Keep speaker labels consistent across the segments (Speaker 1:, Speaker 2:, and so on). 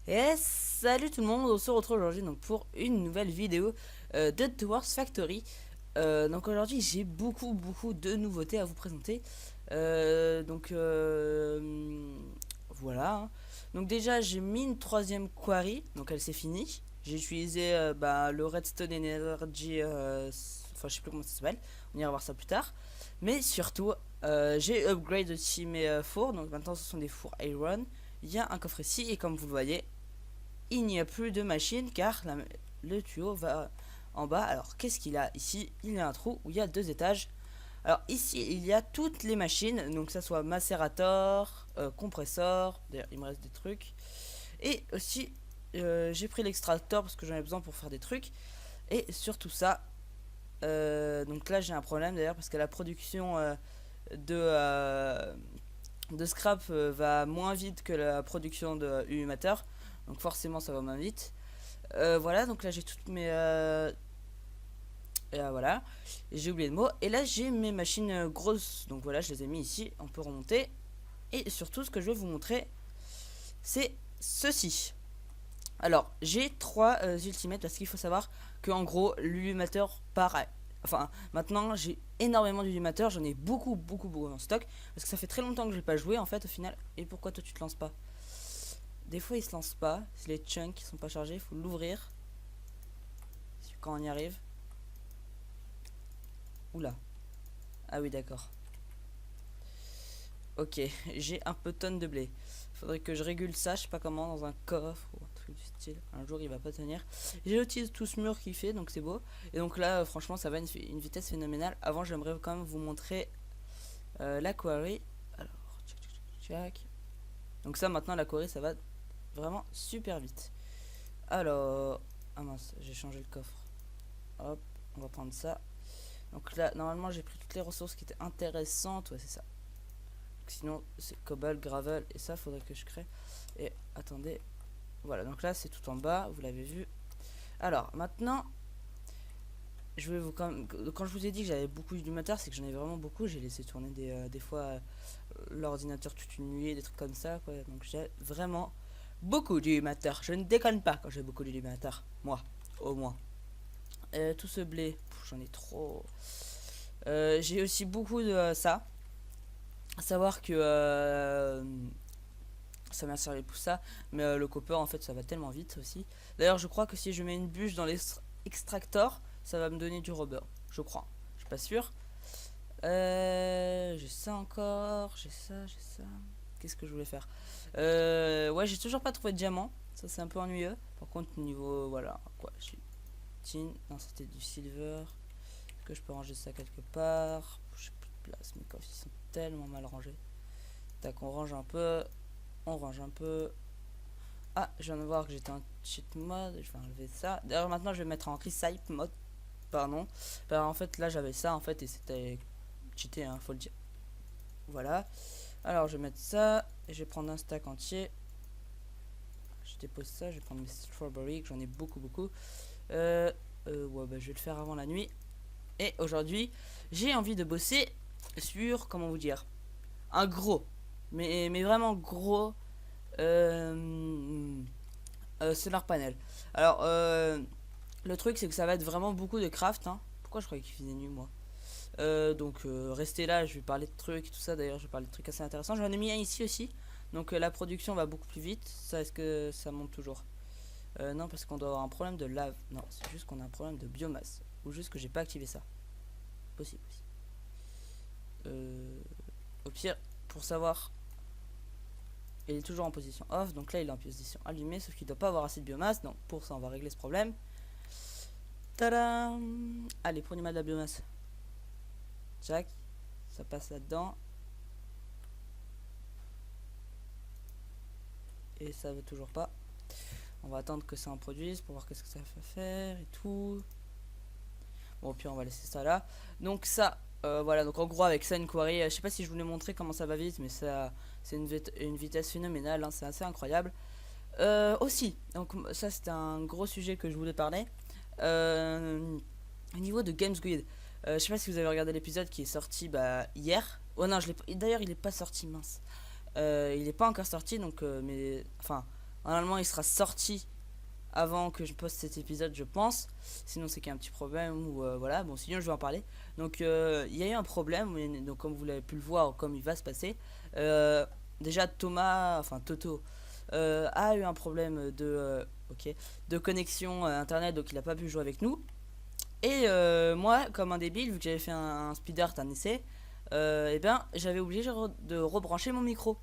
Speaker 1: Et salut tout le monde, on se retrouve aujourd'hui donc pour une nouvelle vidéo de The Wars Factory. Donc aujourd'hui j'ai beaucoup de nouveautés à vous présenter. Voilà, hein. Donc déjà j'ai mis une troisième quarry, donc elle s'est finie. J'ai utilisé le Redstone Energy, enfin je sais plus comment ça s'appelle, on ira voir ça plus tard. Mais surtout j'ai upgrade aussi mes fours, donc maintenant ce sont des fours Iron. Il y a un coffre ici et comme vous le voyez il n'y a plus de machine car le tuyau va en bas. Alors qu'est-ce qu'il a ici? Il y a un trou où il y a deux étages. Alors ici il y a toutes les machines, donc ça soit macérator, compresseur, d'ailleurs il me reste des trucs. Et aussi j'ai pris l'extracteur parce que j'en ai besoin pour faire des trucs. Et surtout ça, donc là j'ai un problème d'ailleurs parce que la production de, euh, de scrap va moins vite que la production de humateur. Donc forcément ça va moins vite. Voilà, donc là j'ai toutes mes. Voilà, j'ai oublié le mot. Et là j'ai mes machines grosses. Donc voilà, je les ai mis ici. On peut remonter. Et surtout, ce que je vais vous montrer, c'est ceci. Alors, j'ai trois ultimates parce qu'il faut savoir que en gros, l'ultimateur part. Enfin, maintenant j'ai énormément d'ultimateurs. J'en ai beaucoup en stock. Parce que ça fait très longtemps que je n'ai pas joué en fait au final. Et pourquoi toi tu te lances pas? Des fois ils se lancent pas. C'est les chunks qui sont pas chargés. Il faut l'ouvrir. Quand on y arrive. Oula. Ah oui, d'accord. Ok, j'ai un peu tonne de blé. Faudrait que je régule ça, je sais pas comment, dans un coffre ou un truc du style. Un jour il va pas tenir. J'ai aussi tout ce mur qui fait, donc c'est beau. Et donc là, franchement, ça va une vitesse phénoménale. Avant, j'aimerais quand même vous montrer la quarry. Alors, tchac. Donc ça, maintenant, la quarry, ça va vraiment super vite. Alors, ah mince, j'ai changé le coffre. Hop, on va prendre ça. Donc là, normalement, j'ai pris toutes les ressources qui étaient intéressantes. Ouais, c'est ça. Sinon, c'est cobble, gravel, et ça, faudrait que je crée. Et attendez, voilà, donc là, c'est tout en bas, vous l'avez vu. Alors, maintenant, je vais vous quand je vous ai dit que j'avais beaucoup d'ordinateurs, c'est que j'en ai vraiment beaucoup. J'ai laissé tourner des fois l'ordinateur toute une nuit, des trucs comme ça, quoi. Donc j'ai vraiment beaucoup d'ordinateurs. Je ne déconne pas quand j'ai beaucoup d'ordinateurs. Moi, au moins. Tout ce blé, j'en ai trop. J'ai aussi beaucoup de ça. À savoir que ça m'a servi pour ça, mais le copper en fait ça va tellement vite aussi. D'ailleurs, je crois que si je mets une bûche dans l'extractor, ça va me donner du rubber. Je crois, je suis pas sûr. J'ai ça encore, j'ai ça. Qu'est-ce que je voulais faire? Ouais, j'ai toujours pas trouvé de diamant. Ça, c'est un peu ennuyeux. Par contre, niveau. Voilà, quoi. J'ai tin. Non, c'était du silver. Est-ce que je peux ranger ça quelque part? J'ai plus de place. Mes coffres ils sont tellement mal rangés. Tac, on range un peu. On range un peu. Ah, je viens de voir que j'étais en cheat mode. Je vais enlever ça. D'ailleurs, maintenant, je vais mettre en recipe mode. Pardon. En fait, là, j'avais ça en fait et c'était cheaté, hein, faut le dire. Voilà. Alors, je vais mettre ça. Et je vais prendre un stack entier. Je dépose ça. Je vais prendre mes strawberries, que j'en ai beaucoup. Ouais, bah, je vais le faire avant la nuit. Et aujourd'hui, j'ai envie de bosser sur, comment vous dire, un gros, mais vraiment gros solar panel. Alors, le truc, c'est que ça va être vraiment beaucoup de craft, hein. Pourquoi je croyais qu'il faisait nuit, moi? Restez là, je vais parler de trucs et tout ça. D'ailleurs, je vais parler de trucs assez intéressants. J'en ai mis un ici aussi. Donc, la production va beaucoup plus vite. Ça, est-ce que ça monte toujours? Non, parce qu'on doit avoir un problème de lave. Non, c'est juste qu'on a un problème de biomasse. Ou juste que j'ai pas activé ça. Possible aussi. Au pire, pour savoir, il est toujours en position off. Donc là, il est en position allumée. Sauf qu'il doit pas avoir assez de biomasse. Donc, pour ça, on va régler ce problème. Tadam! Allez, prenez-moi de la biomasse. Jack, ça passe là-dedans. Et ça veut toujours pas. On va attendre que ça en produise pour voir qu'est-ce que ça va faire et tout. Bon, puis on va laisser ça là. Donc ça, voilà, donc en gros avec ça une quarry, je sais pas si je voulais montrer comment ça va vite, mais ça, c'est une vitesse phénoménale, hein, c'est assez incroyable. Aussi, donc ça c'était un gros sujet que je voulais parler. Au niveau de Games Grid, je sais pas si vous avez regardé l'épisode qui est sorti hier. Oh non, d'ailleurs il est pas sorti, mince. Il est pas encore sorti, donc mais enfin Normalement, il sera sorti avant que je poste cet épisode, je pense. Sinon, c'est qu'il y a un petit problème ou voilà. Bon, sinon, je vais en parler. Donc, il y a eu un problème. Donc, comme vous l'avez pu le voir, comme il va se passer. Euh, Déjà, Thomas, enfin Toto, a eu un problème ok, de connexion internet, donc il n'a pas pu jouer avec nous. Et moi, comme un débile, vu que j'avais fait un speed art, un essai, et bien j'avais oublié de rebrancher mon micro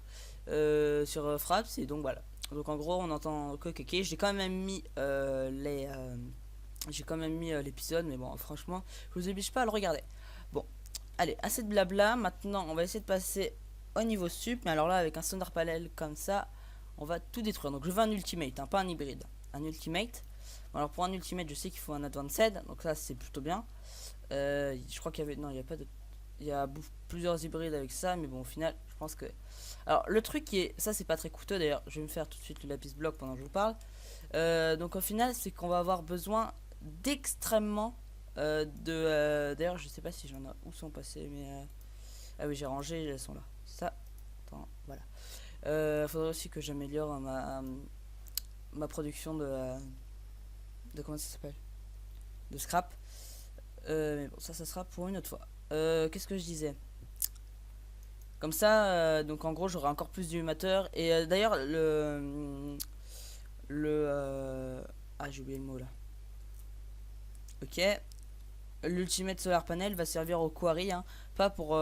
Speaker 1: sur Fraps, et donc voilà. Donc en gros, on entend ok. J'ai quand même mis j'ai quand même mis l'épisode, mais bon, franchement, je vous oblige pas à le regarder. Bon, allez, assez de blabla. Maintenant, on va essayer de passer au niveau sup, mais alors là, avec un sonar panel comme ça, on va tout détruire. Donc je veux un ultimate, hein, pas un hybride, un ultimate. Bon, alors pour un ultimate, je sais qu'il faut un advanced, donc ça c'est plutôt bien. Je crois qu'il y avait, non, il y a pas de, il y a plusieurs hybrides avec ça, mais bon, au final, je pense que. Alors le truc qui est, ça c'est pas très coûteux d'ailleurs. Je vais me faire tout de suite le lapis bloc pendant que je vous parle. Donc au final, c'est qu'on va avoir besoin d'extrêmement d'ailleurs, je sais pas si j'en ai où sont passés, mais ah oui, j'ai rangé, elles sont là. Ça, attends, voilà. Faudrait aussi que j'améliore ma production de comment ça s'appelle, de scrap. Mais bon, ça sera pour une autre fois. Qu'est-ce que je disais? Comme ça, donc en gros, j'aurai encore plus d'humateurs. Et d'ailleurs, ah, j'ai oublié le mot là. Ok. L'Ultimate Solar Panel va servir au quarry, hein, pas pour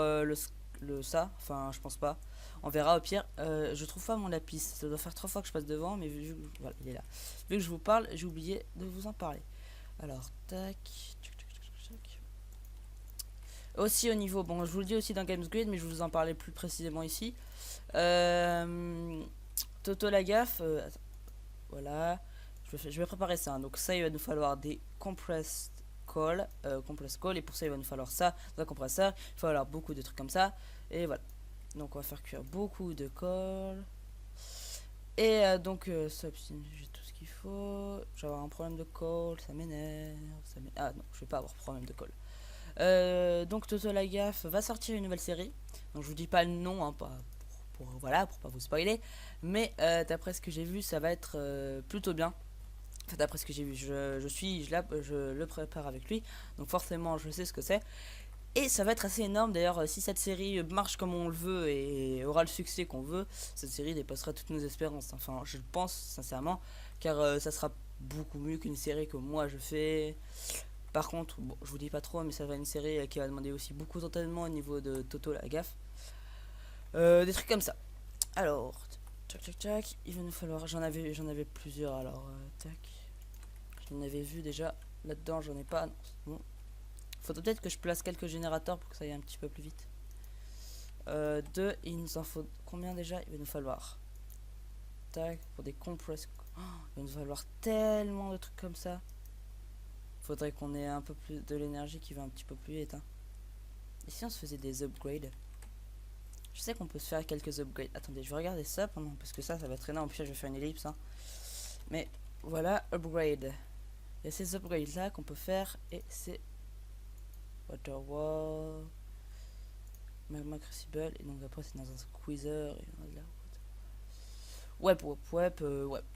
Speaker 1: ça. Enfin, je pense pas. On verra au pire. Je trouve pas mon lapis. Ça doit faire 3 fois que je passe devant, mais voilà, il est là. Vu que je vous parle, j'ai oublié de vous en parler. Alors, tac. Aussi au niveau, bon, je vous le dis aussi dans Games Grid, mais je vais vous en parler plus précisément ici. Toto la gaffe, voilà. Je vais préparer ça, hein. Donc ça, il va nous falloir des compressed call, et pour ça, il va nous falloir ça dans un compresseur. Il va falloir beaucoup de trucs comme ça, et voilà. Donc on va faire cuire beaucoup de colle. Et donc ça, j'ai tout ce qu'il faut. Je vais avoir un problème de colle, ça m'énerve. Ah non, je vais pas avoir problème de colle. Donc Toto la gaffe va sortir une nouvelle série. Donc je vous dis pas le nom, hein, voilà, pour pas vous spoiler. Mais d'après ce que j'ai vu, ça va être plutôt bien. Enfin, d'après ce que j'ai vu, je le prépare avec lui. Donc forcément, je sais ce que c'est. Et ça va être assez énorme. D'ailleurs, si cette série marche comme on le veut et aura le succès qu'on veut, cette série dépassera toutes nos espérances. Enfin, je le pense sincèrement, car ça sera beaucoup mieux qu'une série que moi je fais. Par contre, bon, je vous dis pas trop, mais ça va être une série qui va demander aussi beaucoup d'entraînement au niveau de Toto la gaffe. Des trucs comme ça. Alors, tac, il va nous falloir. J'en avais plusieurs. Alors, tac. J'en avais vu déjà. Là-dedans, j'en ai pas. Non, bon. Faudrait peut-être que je place quelques générateurs pour que ça aille un petit peu plus vite. Deux, il nous en faut combien déjà? Il va nous falloir. Tac, pour des compress. Oh, il va nous falloir tellement de trucs comme ça. Faudrait qu'on ait un peu plus de l'énergie qui va un petit peu plus vite, hein. Et si on se faisait des upgrades? Je sais qu'on peut se faire quelques upgrades. Attendez, je vais regarder ça pendant, parce que ça va être énorme. Puis je vais faire une ellipse, hein. Mais voilà, upgrade. Il y a ces upgrades là qu'on peut faire. Et c'est Water Wall, Magma Crucible. Et donc après, c'est dans un squeezer. Et on a de la... Ouais.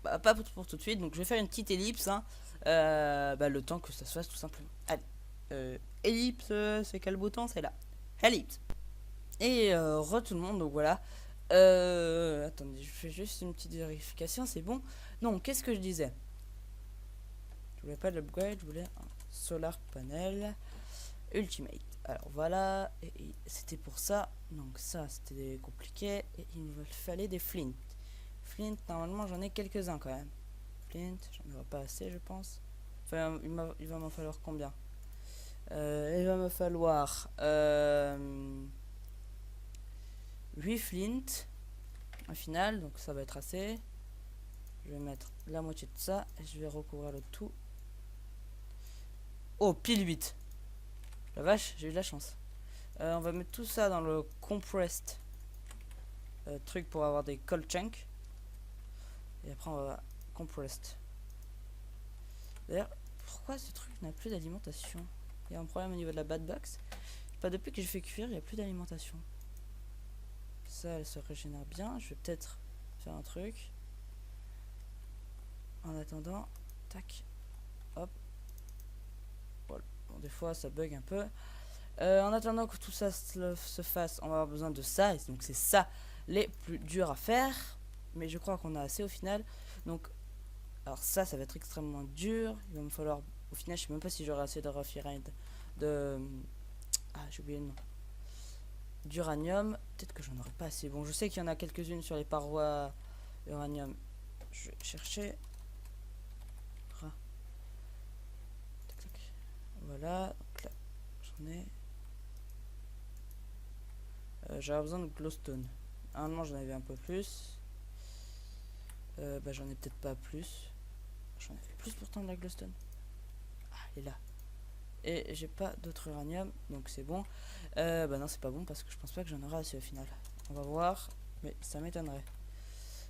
Speaker 1: Bah, pas pour tout de suite. Donc je vais faire une petite ellipse, hein. Le temps que ça se fasse tout simplement. Allez, ellipse, c'est quel bouton? C'est là. Ellipse. Et tout le monde, donc voilà. Attendez, je fais juste une petite vérification, c'est bon. Non, qu'est-ce que je disais? Je voulais pas de l'upgrade, je voulais un solar panel ultimate. Alors voilà, et c'était pour ça. Donc ça, c'était compliqué. Et il me fallait des flint. Flint, normalement j'en ai quelques-uns quand même. Flint, j'en aurai pas assez, je pense. Enfin, il va m'en falloir combien? Il va me falloir 8 flint au final, donc ça va être assez. Je vais mettre la moitié de ça et je vais recouvrir le tout. Oh, pile 8. La vache, j'ai eu de la chance. On va mettre tout ça dans le compressed truc pour avoir des cold chunks. Et après on va compressed. D'ailleurs, pourquoi ce truc n'a plus d'alimentation? Il y a un problème au niveau de la bad box. Pas depuis que je fais cuire, il n'y a plus d'alimentation. Ça, elle se régénère bien. Je vais peut-être faire un truc. En attendant, tac, hop. Voilà. Bon, des fois ça bug un peu. En attendant que tout ça se fasse, on va avoir besoin de ça. Et donc c'est ça les plus durs à faire. Mais je crois qu'on a assez au final. Donc, alors ça va être extrêmement dur. Il va me falloir, au final, je sais même pas si j'aurai assez de raffiride. Ah, j'ai oublié le nom. D'uranium. Peut-être que j'en aurai pas assez. Bon, je sais qu'il y en a quelques-unes sur les parois uranium. Je vais chercher. Tac, tac. Voilà. Donc là, j'en ai. J'avais besoin de glowstone. Normalement, j'en avais un peu plus. Bah, j'en ai peut-être pas plus. J'en avais plus pourtant de la glowstone. Ah, elle est là. Et j'ai pas d'autre uranium, donc c'est bon. Bah non, c'est pas bon parce que je pense pas que j'en aurai assez au final. On va voir, mais ça m'étonnerait.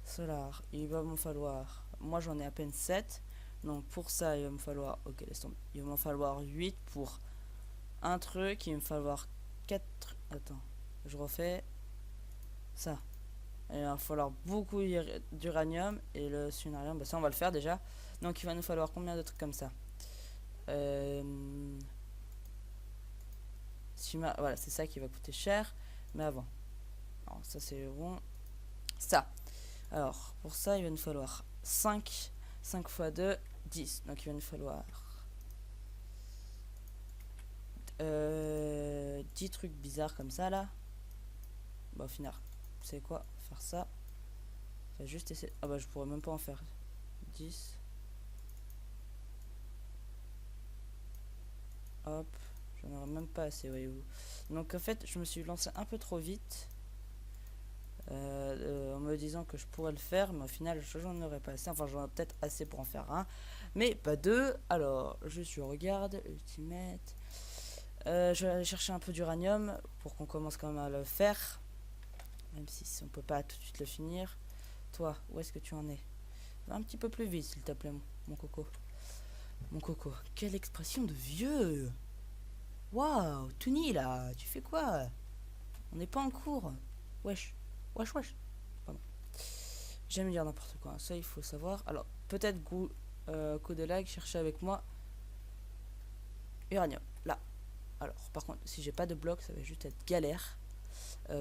Speaker 1: Solar, il va m'en falloir. Moi, j'en ai à peine 7. Donc pour ça, il va me falloir. Ok, laisse tomber. Il va m'en falloir 8 pour un truc. Il va me falloir 4. Attends, je refais ça. Il va falloir beaucoup d'uranium et le sunarium, bah ça on va le faire déjà. Donc il va nous falloir combien de trucs comme ça? Voilà, c'est ça qui va coûter cher. Mais avant. Alors, ça c'est bon. Ça. Alors, pour ça, il va nous falloir 5. 5 fois 2, 10. Donc il va nous falloir 10 trucs bizarres comme ça là. Bah au final, c'est quoi? Faire ça. Ça juste essayer. Ah bah je pourrais même pas en faire 10. Hop. J'en aurais même pas assez, voyez-vous. Donc en fait, je me suis lancé un peu trop vite. En me disant que je pourrais le faire, mais au final, j'en aurais pas assez. Enfin, j'en ai peut-être assez pour en faire un, mais pas deux. Alors, je regarde. Ultimate. Je vais aller chercher un peu d'uranium pour qu'on commence quand même à le faire. Même si on peut pas tout de suite le finir. Toi, où est-ce que tu en es? Va un petit peu plus vite, s'il te plaît, mon coco. Mon coco. Quelle expression de vieux! Waouh, Tony là, tu fais quoi? On n'est pas en cours. Wesh. Wesh, wesh. Pardon. J'aime dire n'importe quoi. Ça, il faut savoir. Alors, peut-être coup de lag, cherchez avec moi. Uranium. Là. Alors, par contre, si j'ai pas de blocs, ça va juste être galère.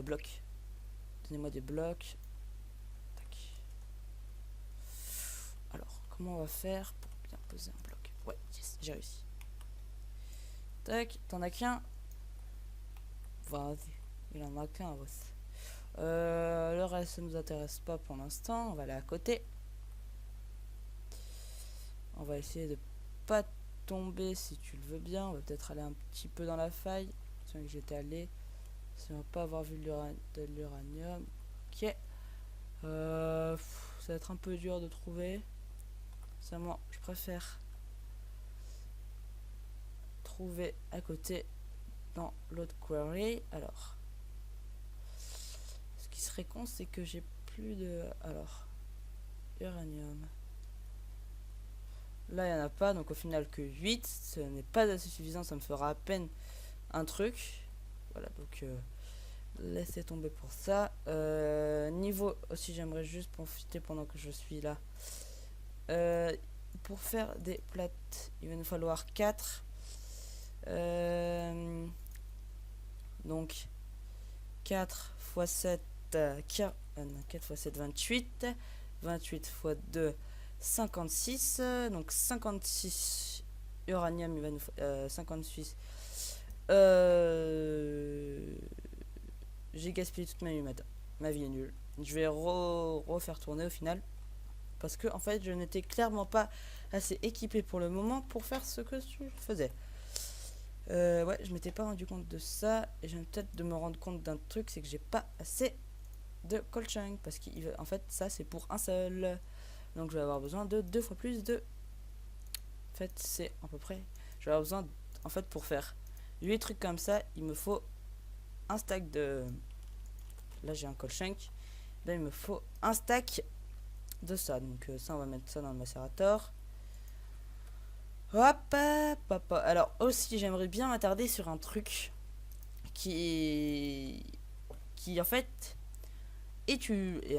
Speaker 1: Blocs. Donnez-moi des blocs. Tac. Alors, comment on va faire pour bien poser un bloc? Ouais, yes, j'ai réussi. Tac, t'en as qu'un? Vas-y. Il en a qu'un, boss. Le reste ça nous intéresse pas pour l'instant. On va aller à côté. On va essayer de pas tomber si tu le veux bien. On va peut-être aller un petit peu dans la faille. C'est que j'étais allé. Si on va pas avoir vu de l'uranium. Ok. Ça va être un peu dur de trouver. Seulement, je préfère trouver à côté dans l'autre query. Alors. Ce qui serait con, c'est que j'ai plus de... Alors, uranium. Là, il n'y en a pas, donc au final que 8. Ce n'est pas assez suffisant, ça me fera à peine un truc. Voilà, donc laissez tomber pour ça. Niveau aussi, j'aimerais juste profiter pendant que je suis là. Pour faire des plates, il va nous falloir 4. Donc, 4 x 7... 4 x 7, 28. 28 x 2, 56. Donc 56 uranium, il va nous 56. J'ai gaspillé toute ma vie, ma vie est nulle. Je vais refaire tourner au final. Parce que en fait, je n'étais clairement pas assez équipé pour le moment pour faire ce que je faisais. Ouais, je m'étais pas rendu compte de ça. Et je viens peut-être de me rendre compte d'un truc, c'est que j'ai pas assez de coal chunk. Parce qu'en fait, ça c'est pour un seul. Donc je vais avoir besoin de 2 fois plus de... En fait, c'est à peu près... Je vais avoir besoin, en fait, pour faire 8 trucs comme ça, il me faut un stack de... Là, j'ai un coal chunk. Là, il me faut un stack de ça. Donc ça, on va mettre ça dans le macérator. Hop, hop, hop. Alors aussi, j'aimerais bien m'attarder sur un truc qui en fait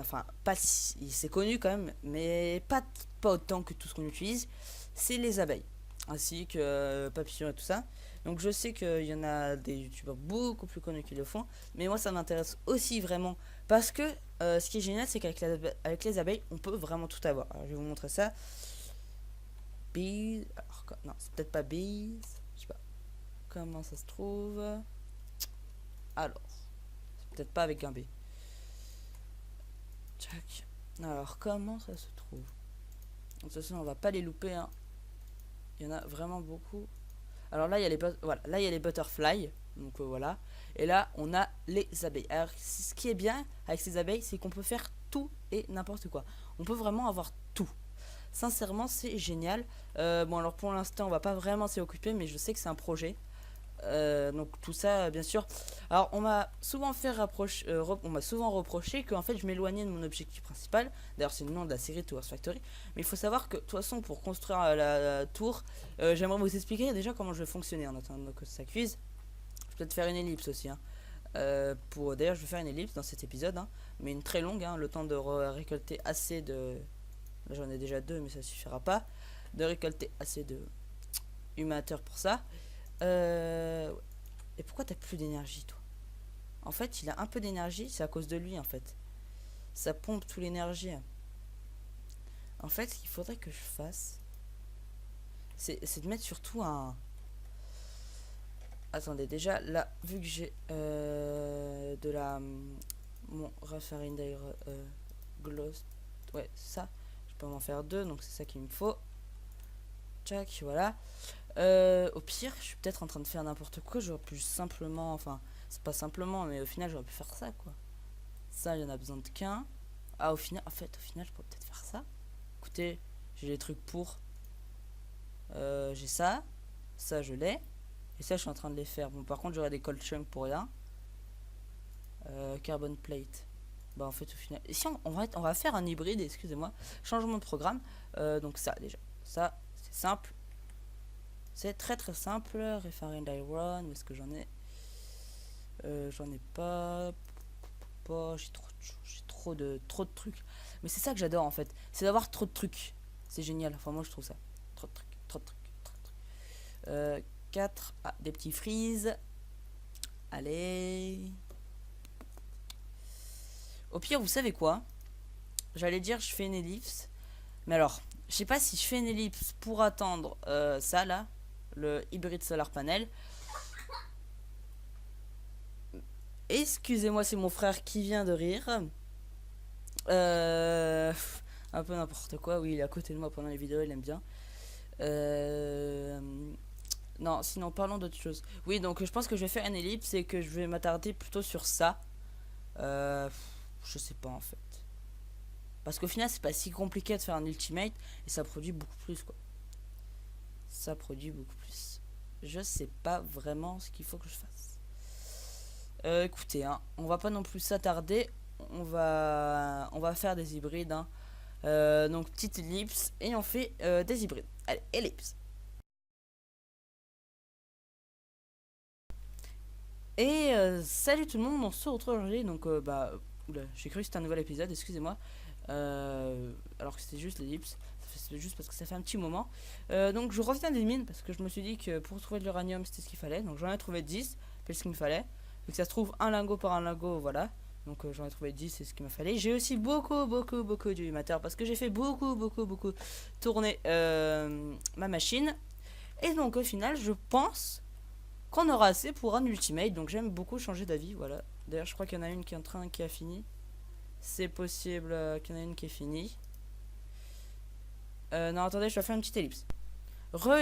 Speaker 1: enfin, pas si, c'est connu quand même, mais pas autant que tout ce qu'on utilise, c'est les abeilles, ainsi que papillons et tout ça. Donc je sais qu'il y en a des youtubeurs beaucoup plus connus qui le font, mais moi ça m'intéresse aussi vraiment, parce que ce qui est génial, c'est qu'avec avec les abeilles, on peut vraiment tout avoir. Alors, je vais vous montrer ça. Bees, alors, non, c'est peut-être pas bees, je sais pas comment ça se trouve. Alors, c'est peut-être pas avec un B. Tchac. Alors, comment ça se trouve? De toute façon, on va pas les louper, hein. Il y en a vraiment beaucoup. Alors là, il y a les voilà, là il y a les butterflies. Donc voilà. Et là, on a les abeilles. Alors, ce qui est bien avec ces abeilles, c'est qu'on peut faire tout et n'importe quoi. On peut vraiment avoir tout. Sincèrement, c'est génial. Bon, alors pour l'instant, on va pas vraiment s'y occuper, mais je sais que c'est un projet. Donc tout ça, bien sûr. Alors on m'a souvent on m'a souvent reproché que en fait je m'éloignais de mon objectif principal. D'ailleurs c'est le nom de la série Towers Factory. Mais il faut savoir que de toute façon pour construire la tour, j'aimerais vous expliquer déjà comment je vais fonctionner en attendant que ça cuise. Je vais peut-être faire une ellipse aussi. Hein. D'ailleurs je vais faire une ellipse dans cet épisode, hein, mais une très longue, hein, le temps de récolter assez de. Là j'en ai déjà deux, mais ça suffira pas. De récolter assez de humateur pour ça. Et pourquoi t'as plus d'énergie, toi? En fait, il a un peu d'énergie, c'est à cause de lui, en fait. Ça pompe toute l'énergie. En fait, ce qu'il faudrait que je fasse, c'est de mettre surtout un. Attendez, déjà, là, vu que j'ai de la. Mon Raffarine d'ailleurs gloss. Ouais, ça. Je peux en faire deux, donc c'est ça qu'il me faut. Tchac, voilà. Au pire, je suis peut-être en train de faire n'importe quoi. J'aurais pu simplement, enfin, c'est pas simplement, mais au final, j'aurais pu faire ça, quoi. Ça, il y en a besoin de qu'un. Ah, au final, au final, je pourrais peut-être faire ça. Écoutez, j'ai les trucs pour. J'ai ça. Ça, je l'ai. Et ça, je suis en train de les faire. Bon, par contre, j'aurais des cold chunks pour rien. Carbon plate. Bah, en fait, au final. Et si on va faire un hybride, excusez-moi. Changement de programme. Donc, ça, déjà. Ça, c'est simple. C'est très très simple. Refinery Iron, où est-ce que j'en ai? J'en ai pas. J'ai trop de trucs. Mais c'est ça que j'adore en fait. C'est d'avoir trop de trucs. C'est génial. Enfin, moi je trouve ça. Trop de trucs. Trop de trucs. Trop de trucs. 4. Ah, des petits freeze. Allez. Au pire, vous savez quoi? J'allais dire, je fais une ellipse. Mais alors, je sais pas si je fais une ellipse pour attendre ça là. Le hybride solar panel. Excusez-moi, c'est mon frère qui vient de rire. Un peu n'importe quoi. Oui, il est à côté de moi pendant les vidéos, il aime bien. Non, sinon parlons d'autre chose. Oui, donc je pense que je vais faire une ellipse et que je vais m'attarder plutôt sur ça. Je sais pas en fait. Parce qu'au final, c'est pas si compliqué de faire un ultimate et ça produit beaucoup plus quoi. Ça produit beaucoup plus. Je sais pas vraiment ce qu'il faut que je fasse. Écoutez, hein, on va pas non plus s'attarder. On va faire des hybrides. Hein. Donc petite ellipse et on fait des hybrides. Allez, ellipse. Et salut tout le monde, on se retrouve aujourd'hui. Donc j'ai cru que c'était un nouvel épisode, excusez-moi. Alors que c'était juste l'ellipse. C'est juste parce que ça fait un petit moment. Donc je reviens des mines parce que je me suis dit que pour trouver de l'uranium c'était ce qu'il fallait. Donc j'en ai trouvé 10, c'est ce qu'il me fallait. Donc ça se trouve un lingot par un lingot, voilà. Donc j'en ai trouvé 10, c'est ce qu'il me fallait. J'ai aussi beaucoup d'humateur parce que j'ai fait beaucoup tourner ma machine. Et donc au final je pense qu'on aura assez pour un ultimate. Donc j'aime beaucoup changer d'avis, voilà. D'ailleurs je crois qu'il y en a une qui est en train qui a fini. C'est possible qu'il y en a une qui est finie. Non, attendez, je vais faire une petite ellipse.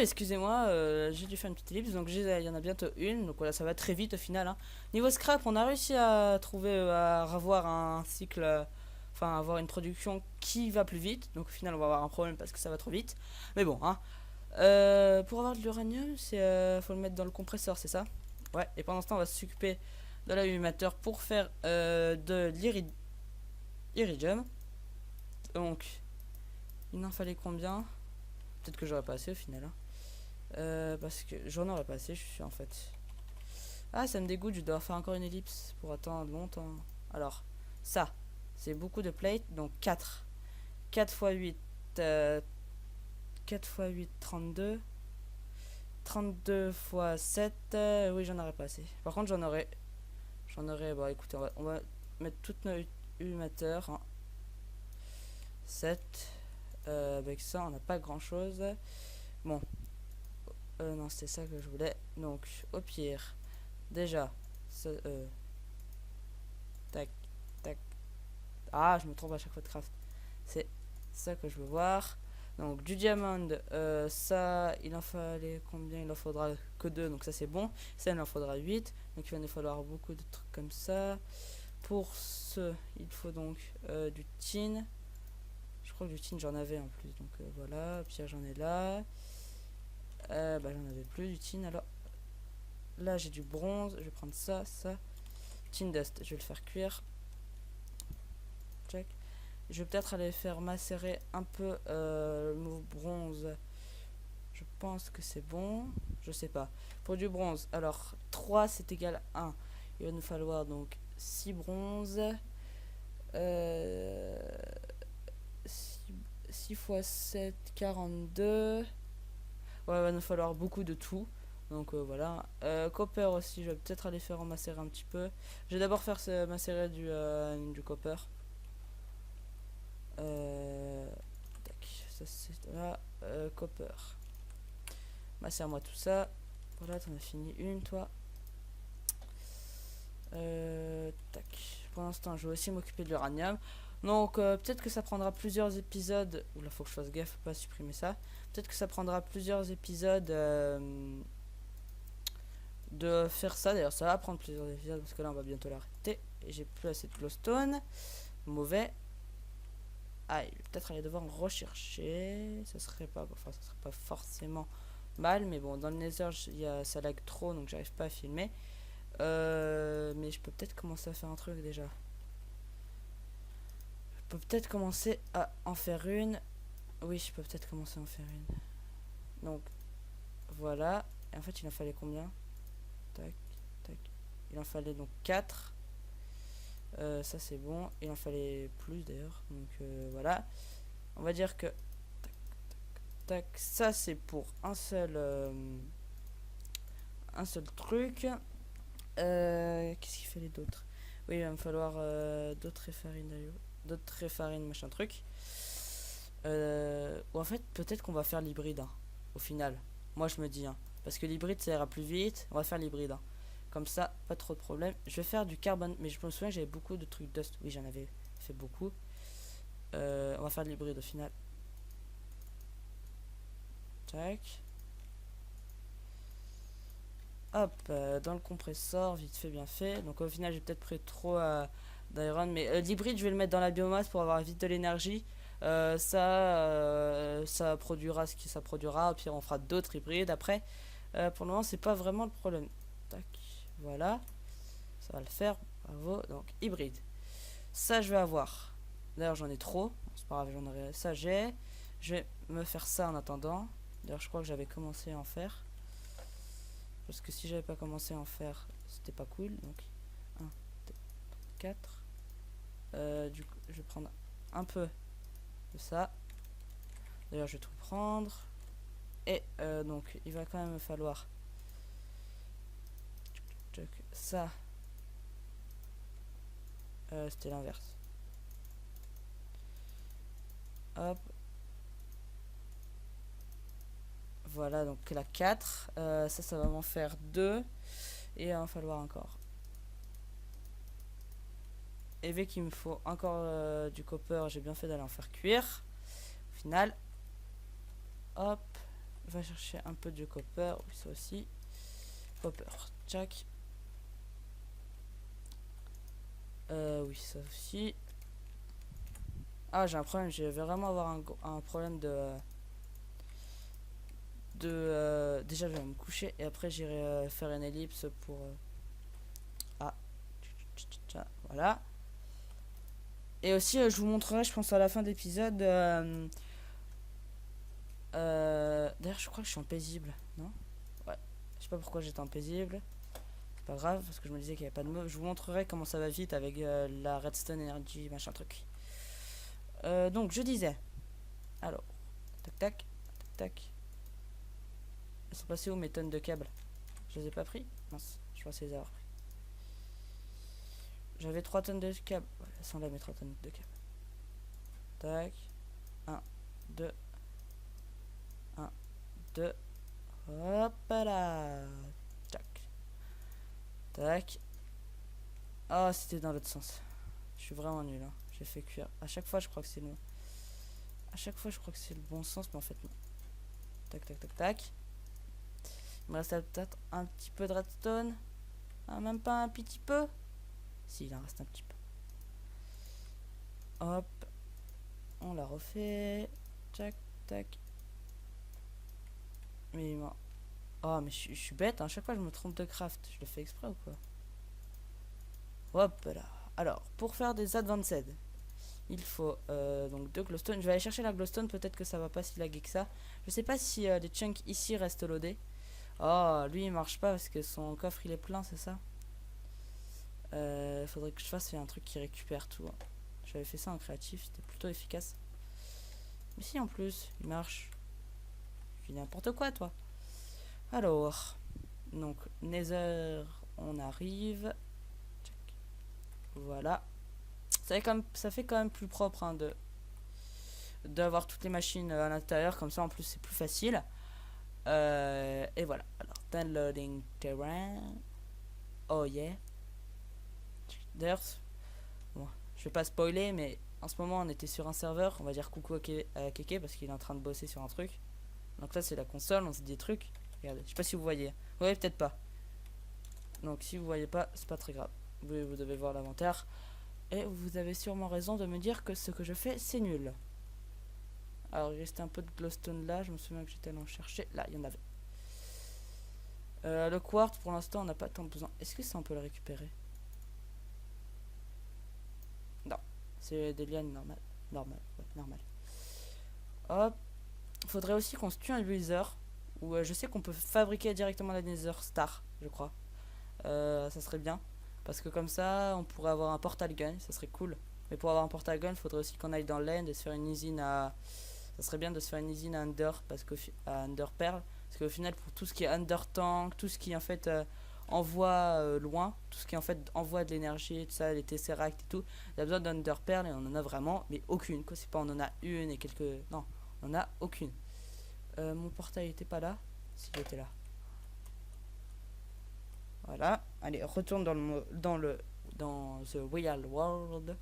Speaker 1: Excusez-moi, j'ai dû faire une petite ellipse, donc il y en a bientôt une, donc voilà, ça va très vite au final. Hein. Niveau scrap, on a réussi à trouver, à avoir un cycle, enfin avoir une production qui va plus vite, donc au final on va avoir un problème parce que ça va trop vite. Mais bon, hein. Pour avoir de l'uranium, faut le mettre dans le compresseur, c'est ça? Ouais, et pendant ce temps, on va s'occuper de l'allumateur pour faire de l'iridium. Donc, il en fallait combien? Peut-être que j'aurais pas assez au final. Hein. Parce que j'en aurais pas assez, je suis en fait. Ah, ça me dégoûte, je dois faire encore une ellipse pour attendre longtemps. Alors, ça C'est beaucoup de plates, donc 4. 4 x 8, 4 x 8, 32. 32 x 7, oui, j'en aurais pas assez. Par contre, j'en aurais, bon, écoutez, on va mettre toutes nos humateurs. Hein. 7. Avec ça, on n'a pas grand chose. Bon. Non, c'était ça que je voulais. Donc, au pire, déjà, ça, tac, tac. Ah, je me trompe à chaque fois de craft. C'est ça que je veux voir. Donc, du diamant, ça, il en fallait combien? Il en faudra que 2, donc ça c'est bon. Ça, il en faudra 8. Donc, il va nous falloir beaucoup de trucs comme ça. Pour ce, il faut donc du tin. Je crois que du tin, j'en avais en plus. Donc, voilà. Pierre, j'en ai là. Bah, j'en avais plus du tin. Alors, là, j'ai du bronze. Je vais prendre ça, ça. Tin dust, je vais le faire cuire. Check. Je vais peut-être aller faire macérer un peu le bronze. Je pense que c'est bon. Je sais pas. Pour du bronze, alors 3 c'est égal à 1. Il va nous falloir donc 6 bronzes. 6 x 7, 42. Ouais, il va nous falloir beaucoup de tout. Donc voilà. Copper aussi, je vais peut-être aller faire en macérer un petit peu. Je vais d'abord faire macérer du copper. Tac, ça c'est là. Copper. Macère-moi tout ça. Voilà, t'en as fini une, toi. Tac. Pour l'instant, je vais aussi m'occuper de l'uranium. Donc, peut-être que ça prendra plusieurs épisodes. Oula, faut que je fasse gaffe, pas supprimer ça. Peut-être que ça prendra plusieurs épisodes de faire ça. D'ailleurs, ça va prendre plusieurs épisodes parce que là, on va bientôt l'arrêter. Et j'ai plus assez de glowstone. Mauvais. Ah, il va peut-être aller devoir rechercher. Ça serait pas forcément mal, mais bon, dans le nether, ça lag trop, donc j'arrive pas à filmer. Mais je peux peut-être commencer à faire un truc déjà. Je peux peut-être commencer à en faire une. Oui, je peux peut-être commencer à en faire une. Donc, voilà. Et en fait, il en fallait combien? Tac, tac. Il en fallait donc 4. Ça, c'est bon. Il en fallait plus d'ailleurs. Donc, voilà. On va dire que... Tac, tac, tac. Ça, c'est pour un seul truc. Qu'est-ce qu'il fallait d'autre? Oui, il va me falloir d'autres réfarines, machin truc. Ou en fait, peut-être qu'on va faire l'hybride, hein, au final. Moi, je me dis, hein, parce que l'hybride, ça ira plus vite. On va faire l'hybride. Hein. Comme ça, pas trop de problème. Je vais faire du carbone, mais je me souviens que j'avais beaucoup de trucs dust. Oui, j'en avais fait beaucoup. On va faire de l'hybride au final. Tac. Hop, dans le compresseur, vite fait, bien fait. Donc au final, j'ai peut-être pris trop d'iron. Mais l'hybride, je vais le mettre dans la biomasse pour avoir vite de l'énergie. Ça produira ce que ça produira. Puis on fera d'autres hybrides après. Pour le moment, c'est pas vraiment le problème. Tac, voilà. Ça va le faire. Bravo. Donc hybride. Ça, je vais avoir. D'ailleurs, j'en ai trop. C'est pas grave, j'en aurai. Ça, j'ai. Je vais me faire ça en attendant. D'ailleurs, je crois que j'avais commencé à en faire. Parce que si j'avais pas commencé à en faire, c'était pas cool. Donc 1, 2, 4. Du coup, je vais prendre un peu de ça. D'ailleurs, je vais tout prendre. Et donc, il va quand même me falloir ça. C'était l'inverse. Hop. Voilà, donc la 4. Ça va m'en faire 2. Et il va en falloir encore. Et vu qu'il me faut encore du copper, j'ai bien fait d'aller en faire cuire. Au final, hop, on va chercher un peu de copper. Oui, ça aussi. Copper, tchac. Oui, ça aussi. Ah, j'ai un problème. Je vais vraiment avoir un problème déjà, je vais me coucher et après, j'irai faire une ellipse pour. Ah, voilà. Et aussi, je vous montrerai, je pense, à la fin de l'épisode. D'ailleurs, je crois que je suis en paisible, non? Ouais. Je sais pas pourquoi j'étais en paisible. C'est pas grave, parce que je me disais qu'il n'y avait pas de mob. Je vous montrerai comment ça va vite avec la redstone energy, machin truc. Donc, je disais. Alors, tac, tac, tac, tac. Elles sont passées où mes tonnes de câbles? Je les ai pas pris? Mince, je pensais les avoir pris. J'avais 3 tonnes de câbles. Voilà, elles sont là mes 3 tonnes de câbles. Tac. 1, 2. 1, 2. Hop là. Tac. Tac. Ah, c'était dans l'autre sens. Je suis vraiment nul. Hein. J'ai fait cuire. À chaque fois, je crois que c'est le. À chaque fois, je crois que c'est le bon sens, mais en fait, non. Tac, tac, tac, tac. Il me reste peut-être un petit peu de redstone. Ah, même pas un petit peu. Si, il en reste un petit peu. Hop. On l'a refait. Tac, tac. Mais moi. Oh, mais je suis bête. Hein. À chaque fois, je me trompe de craft. Je le fais exprès ou quoi? Hop là. Alors, pour faire des advanced, il faut donc 2 glowstone. Je vais aller chercher la glowstone. Peut-être que ça va pas si laguer que ça. Je sais pas si les chunks ici restent loadés. Oh, lui il marche pas parce que son coffre il est plein, c'est ça? Faudrait que je fasse un truc qui récupère tout. J'avais fait ça en créatif, c'était plutôt efficace. Mais si en plus, il marche. Je fais n'importe quoi toi. Alors, donc Nether, on arrive. Check. Voilà. Ça fait quand même plus propre hein, d'avoir toutes les machines à l'intérieur, comme ça en plus c'est plus facile. Et voilà. Alors, downloading terrain. Oh yeah. D'ailleurs, bon, je vais pas spoiler, mais en ce moment on était sur un serveur. On va dire coucou à Keke parce qu'il est en train de bosser sur un truc. Donc là c'est la console, on se dit des trucs. Regardez, je sais pas si vous voyez. Vous voyez peut-être pas. Donc si vous voyez pas, c'est pas très grave. Vous devez voir l'inventaire. Et vous avez sûrement raison de me dire que ce que je fais c'est nul. Alors il restait un peu de glowstone là. Je me souviens que j'étais allé en chercher. Là, il y en avait. Le quartz pour l'instant on n'a pas tant besoin. Est-ce que ça on peut le récupérer? Non. C'est des lianes normales. Ouais, normal. Hop. Faudrait aussi qu'on se tue un Wither. Ou je sais qu'on peut fabriquer directement la Nether Star, je crois. Ça serait bien. Parce que comme ça, on pourrait avoir un portal gun. Ça serait cool. Mais pour avoir un portal gun, il faudrait aussi qu'on aille dans l'end et se faire une usine à... Ça serait bien de se faire une usine à Under. Parce que à Under Pearl. Parce qu'au final, pour tout ce qui est Under Tank, tout ce qui en fait envoie loin, tout ce qui en fait envoie de l'énergie, tout ça, les Tesseract et tout, il y a besoin d'Under Pearl et on en a vraiment, mais aucune. Quoi, c'est pas on en a une et quelques. Non, on en a aucune. Mon portail était pas là. S'il était là. Voilà. Allez, retourne dans the real world.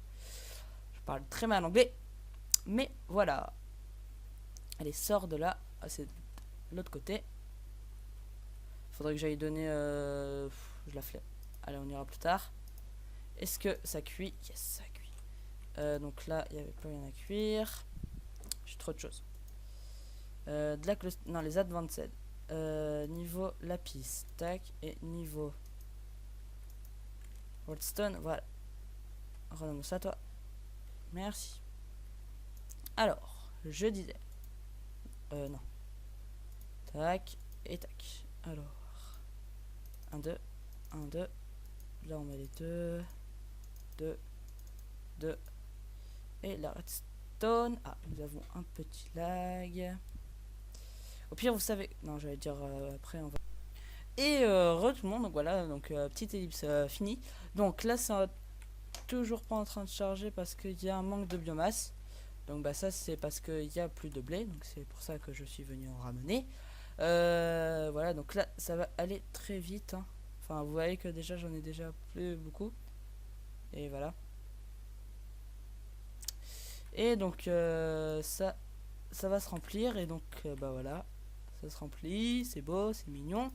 Speaker 1: Je parle très mal anglais, mais voilà. Allez, sors de là. Ah, c'est l'autre côté. Faudrait que j'aille donner. Je la flemme. Allez, on ira plus tard. Est-ce que ça cuit? Yes, ça cuit. Donc là, il n'y avait pas rien à cuire. J'ai trop de choses. De la non, les advanced. Niveau lapis. Tac. Et niveau redstone. Voilà. Redonne ça, toi. Merci. Alors, je disais. Non. Tac. Et tac. Alors. 1, 2. 1, 2. Là, on met les 2. 2. 2. Et la redstone. Ah, nous avons un petit lag. Au pire, vous savez. Non, j'allais dire après, on va. Et tout le monde. Donc voilà, donc petite ellipse finie. Donc là, c'est toujours pas en train de charger parce qu'il y a un manque de biomasse. Donc bah ça, c'est parce qu'il y a plus de blé. Donc c'est pour ça que je suis venu en ramener. Voilà, donc là, ça va aller très vite. Hein. Enfin, vous voyez que déjà, j'en ai déjà plus beaucoup. Et voilà. Et donc, ça va se remplir. Et donc, bah voilà. Ça se remplit. C'est beau, c'est mignon.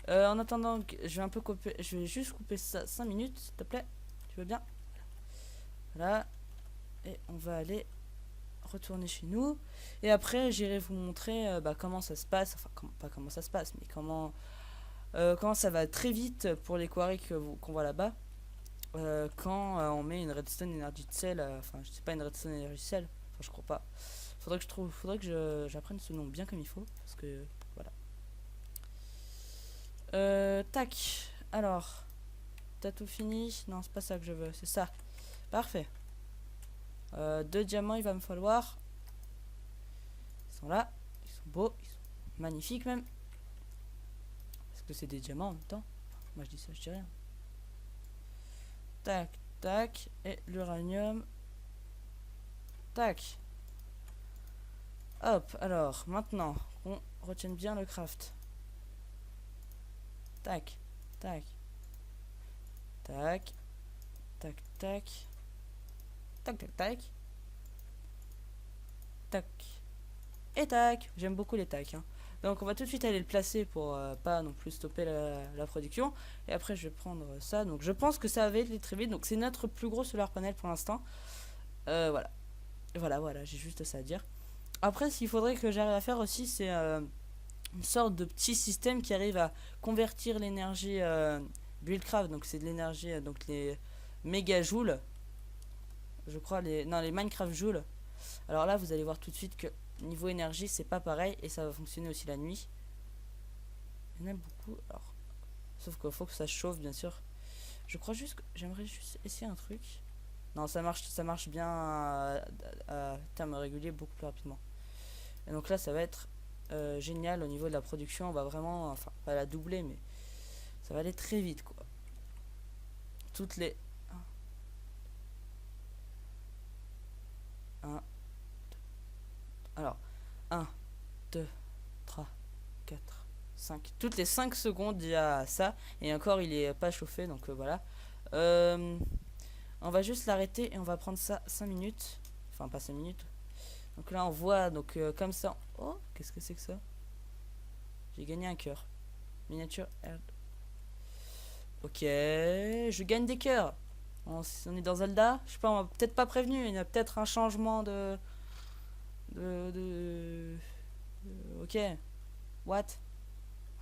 Speaker 1: En attendant, je vais un peu couper. Je vais juste couper ça 5 minutes, s'il te plaît. Tu veux bien? Voilà. Et on va aller retourner chez nous. Et après, j'irai vous montrer comment ça se passe. Enfin, pas comment ça se passe, mais comment ça va très vite pour les quarries qu'on voit là-bas. Quand on met une redstone energy cell. Enfin, je sais pas, une redstone energy cell. Enfin, je crois pas. Faudrait que j'apprenne ce nom bien comme il faut. Parce que, voilà. Tac. Alors, t'as tout fini? Non, c'est pas ça que je veux, c'est ça. Parfait. 2 diamants, il va me falloir. Ils sont là, ils sont beaux, ils sont magnifiques même. Parce que c'est des diamants en même temps. Moi je dis ça, je dis rien. Tac, tac, et l'uranium. Tac. Hop, alors, maintenant, on retienne bien le craft. Tac, tac, tac, tac, tac, tac, tac, tac, tac, et tac. J'aime beaucoup les tacs, hein. Donc on va tout de suite aller le placer pour pas non plus stopper la production. Et après je vais prendre ça. Donc je pense que ça va être très vite. Donc c'est notre plus gros solar panel pour l'instant. Voilà. Voilà, j'ai juste ça à dire. Après, ce qu'il faudrait que j'arrive à faire aussi, c'est une sorte de petit système qui arrive à convertir l'énergie Buildcraft. Donc c'est de l'énergie, donc les mégajoules. Je crois, les Minecraft joules. Alors là, vous allez voir tout de suite que niveau énergie, c'est pas pareil. Et ça va fonctionner aussi la nuit. Il y en a beaucoup. Alors, sauf qu'il faut que ça chauffe, bien sûr. Je crois juste que j'aimerais juste essayer un truc. Non, ça marche bien à terme régulier beaucoup plus rapidement. Et donc là, ça va être génial au niveau de la production. On va vraiment, enfin, pas la doubler, mais ça va aller très vite, quoi. Toutes les... 1, alors, 1, 2, 3, 4, 5. Toutes les 5 secondes, il y a ça. Et encore, il est pas chauffé, donc voilà. On va juste l'arrêter et on va prendre ça 5 minutes. Enfin, pas 5 minutes. Donc là, on voit, donc comme ça. Oh, qu'est-ce que c'est que ça? J'ai gagné un cœur. Miniature. Ok, je gagne des cœurs. On est dans Zelda. Je sais pas, on m'a peut-être pas prévenu. Il y a peut-être un changement de... Ok. What?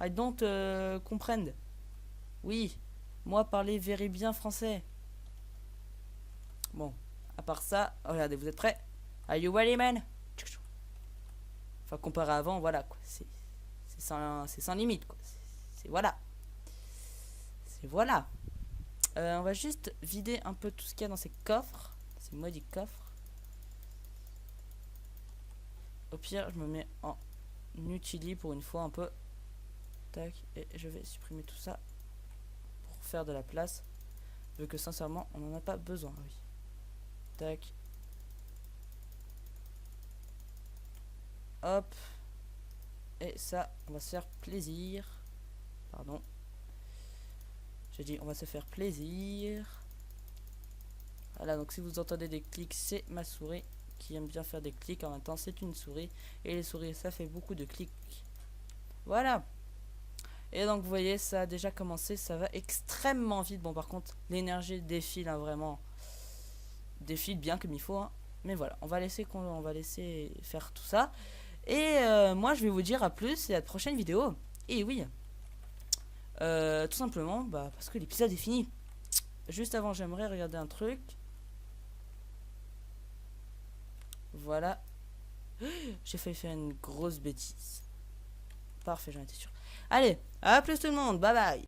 Speaker 1: I don't comprendre. Oui. Moi, parler very bien français. Bon. À part ça, regardez, vous êtes prêts? Are you ready, man? Enfin, comparé à avant, voilà, quoi. C'est sans limite, quoi. C'est voilà. C'est voilà. On va juste vider un peu tout ce qu'il y a dans ces coffres. Ces maudits coffres. Au pire, je me mets en utili pour une fois un peu. Tac. Et je vais supprimer tout ça pour faire de la place. Vu que sincèrement, on n'en a pas besoin. Oui. Tac. Hop. Et ça, on va se faire plaisir. Pardon. J'ai dit, on va se faire plaisir. Voilà, donc si vous entendez des clics, c'est ma souris qui aime bien faire des clics. En même temps, c'est une souris. Et les souris, ça fait beaucoup de clics. Voilà. Et donc, vous voyez, ça a déjà commencé. Ça va extrêmement vite. Bon, par contre, l'énergie défile, hein, vraiment. Défile bien comme il faut. Hein. Mais voilà, on va laisser faire tout ça. Et moi, je vais vous dire à plus et à la prochaine vidéo. Et oui. Tout simplement, parce que l'épisode est fini. Juste avant, j'aimerais regarder un truc. Voilà. J'ai failli faire une grosse bêtise. Parfait, j'en étais sûr. Allez, à plus tout le monde. Bye bye.